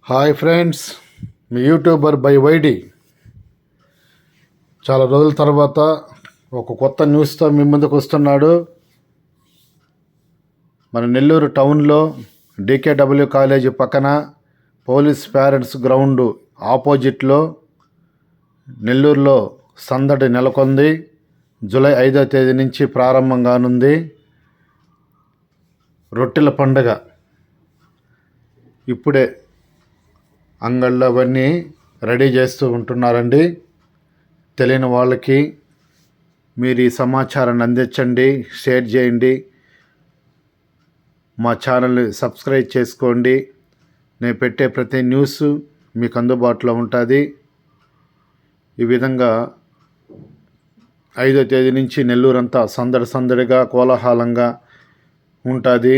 Hi friends, మీ YouTuber by వైడి చాలా రోజుల తర్వాత ఒక కొత్త న్యూస్తో మీ ముందుకు వస్తున్నాడు. మన నెల్లూరు టౌన్లో డికేడబ్ల్యూ కాలేజీ పక్కన పోలీస్ పేరెంట్స్ గ్రౌండ్ ఆపోజిట్లో నెల్లూరులో సందడి నెలకొంది. జూలై 5వ తేదీ నుంచి ప్రారంభం కానుంది రొట్టెల పండుగ. ఇప్పుడే అంగళ్ళు అవన్నీ రెడీ చేస్తూ ఉంటున్నారండి. తెలియని వాళ్ళకి మీరు ఈ సమాచారాన్ని అందించండి, షేర్ చేయండి, మా ఛానల్ని సబ్స్క్రైబ్ చేసుకోండి. నేను పెట్టే ప్రతి న్యూస్ మీకు అందుబాటులో ఉంటుంది. ఈ విధంగా 5వ తేదీ నుంచి నెల్లూరంతా సందడిగా కోలాహలంగా ఉంటుంది.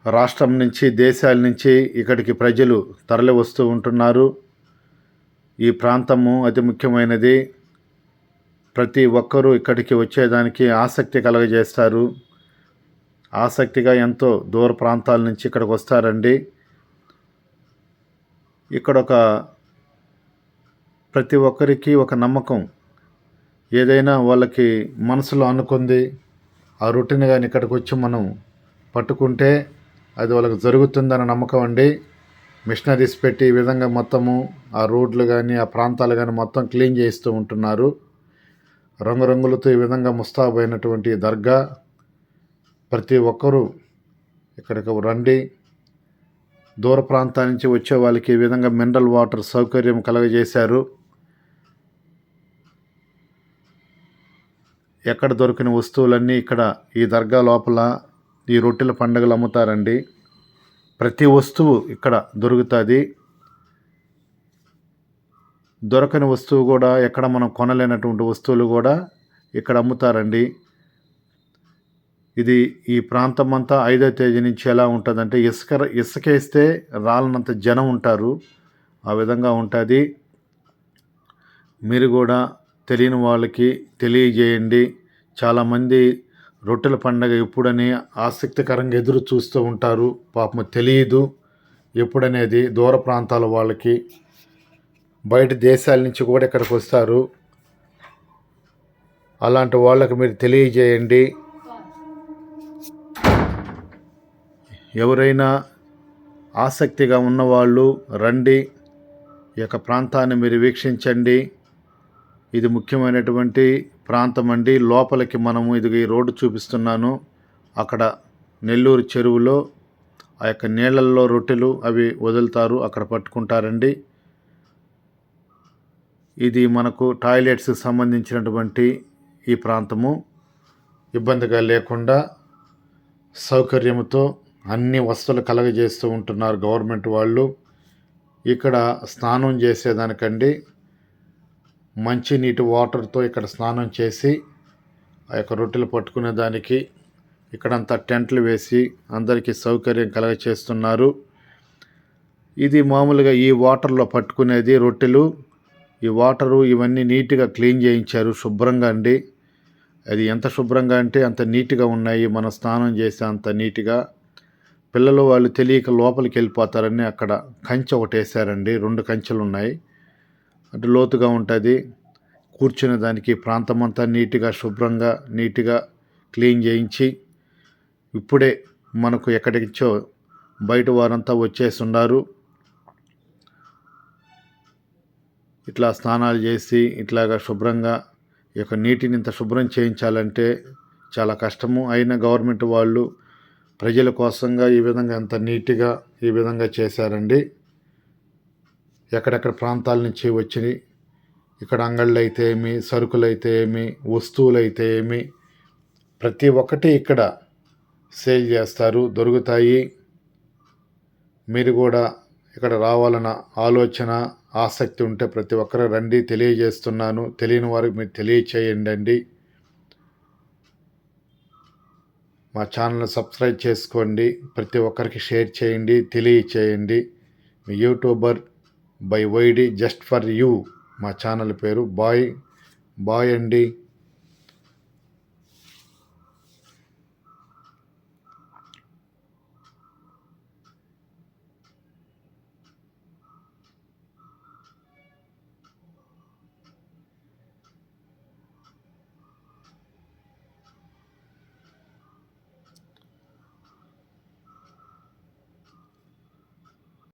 రాష్ట్రం నుంచి, దేశాల నుంచి ఇక్కడికి ప్రజలు తరలి వస్తూ ఉంటున్నారు. ఈ ప్రాంతము అతి ముఖ్యమైనది. ప్రతి ఒక్కరూ ఇక్కడికి వచ్చేదానికి ఆసక్తి కలగజేస్తారు. ఆసక్తిగా ఎంతో దూర ప్రాంతాల నుంచి ఇక్కడికి వస్తారండి. ఇక్కడ ప్రతి ఒక్కరికి ఒక నమ్మకం, ఏదైనా వాళ్ళకి మనసులో అనుకుంది ఆ రొటీన్ కానీ ఇక్కడికి వచ్చి మనం పట్టుకుంటే అది వాళ్ళకి జరుగుతుందన్న నమ్మకం అండి. మిషనరీస్ పెట్టి ఈ విధంగా మొత్తము ఆ రోడ్లు కానీ ఆ ప్రాంతాలు కానీ మొత్తం క్లీన్ చేస్తూ ఉంటున్నారు. రంగురంగులతో ఈ విధంగా ముస్తాబైనటువంటి దర్గా. ప్రతి ఒక్కరూ ఇక్కడికి రండి. దూర ప్రాంతాల నుంచి వచ్చే వాళ్ళకి ఈ విధంగా మినరల్ వాటర్ సౌకర్యం కలగజేశారు. ఎక్కడ దొరికిన వస్తువులన్నీ ఇక్కడ ఈ దర్గా లోపల ఈ రొట్టెల పండుగలు అమ్ముతారండి. ప్రతి వస్తువు ఇక్కడ దొరుకుతుంది. దొరకని వస్తువు కూడా, ఎక్కడ మనం కొనలేనటువంటి వస్తువులు కూడా ఇక్కడ అమ్ముతారండి. ఇది ఈ ప్రాంతం అంతా 5వ తేదీ నుంచి ఎలా ఉంటుందంటే ఇసుకేస్తే రాలనంత జనం ఉంటారు. ఆ విధంగా ఉంటుంది. మీరు కూడా తెలియని వాళ్ళకి తెలియజేయండి. చాలామంది రొట్టెల పండగ ఎప్పుడని ఆసక్తికరంగా ఎదురు చూస్తూ ఉంటారు. పాపం తెలియదు ఎప్పుడనేది. దూర ప్రాంతాల వాళ్ళకి, బయట దేశాల నుంచి కూడా ఇక్కడికి వస్తారు. అలాంటి వాళ్ళకి మీరు తెలియజేయండి. ఎవరైనా ఆసక్తిగా ఉన్నవాళ్ళు రండి. ఈ యొక్క ప్రాంతాన్ని మీరు వీక్షించండి. ఇది ముఖ్యమైనటువంటి ప్రాంతం అండి. లోపలికి మనము ఈ రోడ్డు చూపిస్తున్నాను. అక్కడ నెల్లూరు చెరువులో ఆ యొక్క నీళ్ళల్లో రొట్టెలు అవి వదులుతారు, అక్కడ పట్టుకుంటారండి. ఇది మనకు టాయిలెట్స్కి సంబంధించినటువంటి ఈ ప్రాంతము. ఇబ్బందిగా లేకుండా సౌకర్యంతో అన్ని వస్తువులు కలగజేస్తూ ఉంటున్నారు గవర్నమెంట్ వాళ్ళు. ఇక్కడ స్నానం చేసేదానికండి మంచినీటి వాటర్తో ఇక్కడ స్నానం చేసి ఆ యొక్క రొట్టెలు పట్టుకునే దానికి ఇక్కడంతా టెంట్లు వేసి అందరికీ సౌకర్యం కలగచేస్తున్నారు. ఇది మామూలుగా ఈ వాటర్లో పట్టుకునేది రొట్టెలు. ఈ వాటరు ఇవన్నీ నీట్గా క్లీన్ చేయించారు, శుభ్రంగా అండి. అది ఎంత శుభ్రంగా అంటే అంత నీట్గా ఉన్నాయి. మనం స్నానం చేసే అంత నీట్గా. పిల్లలు వాళ్ళు తెలియక లోపలికి వెళ్ళిపోతారని అక్కడ కంచె ఒకటి వేసారండి. 2 కంచెలు ఉన్నాయి. అటు లోతుగా ఉంటుంది. కూర్చునే దానికి ప్రాంతం అంతా నీట్గా శుభ్రంగా నీట్గా క్లీన్ చేయించి ఇప్పుడే మనకు ఎక్కడికిచ్చో బయట వారంతా వచ్చేసి ఉన్నారు. ఇట్లా స్నానాలు చేసి ఇట్లాగా శుభ్రంగా ఈ యొక్క నీటిని ఇంత శుభ్రం చేయించాలంటే చాలా కష్టము. అయినా గవర్నమెంట్ వాళ్ళు ప్రజల కోసంగా ఈ విధంగా ఎంత నీట్గా ఈ విధంగా చేశారండి. ఎక్కడెక్కడ ప్రాంతాల నుంచి వచ్చి ఇక్కడ అంగళ్ళు అయితే ఏమి, సరుకులు అయితే ఏమి, వస్తువులు అయితే ఏమి, ప్రతి ఒక్కటి ఇక్కడ సేల్ చేస్తారు, దొరుకుతాయి. మీరు కూడా ఇక్కడ రావాలన్న ఆలోచన, ఆసక్తి ఉంటే ప్రతి ఒక్కరు రండి, తెలియజేస్తున్నాను. తెలియని వారికి మీరు తెలియచేయండి. మా ఛానల్ని సబ్స్క్రైబ్ చేసుకోండి. ప్రతి ఒక్కరికి షేర్ చేయండి, తెలియచేయండి. మీ YouTuber by YD just for you మా ఛానల్ పేరు. బాయ్ అండి.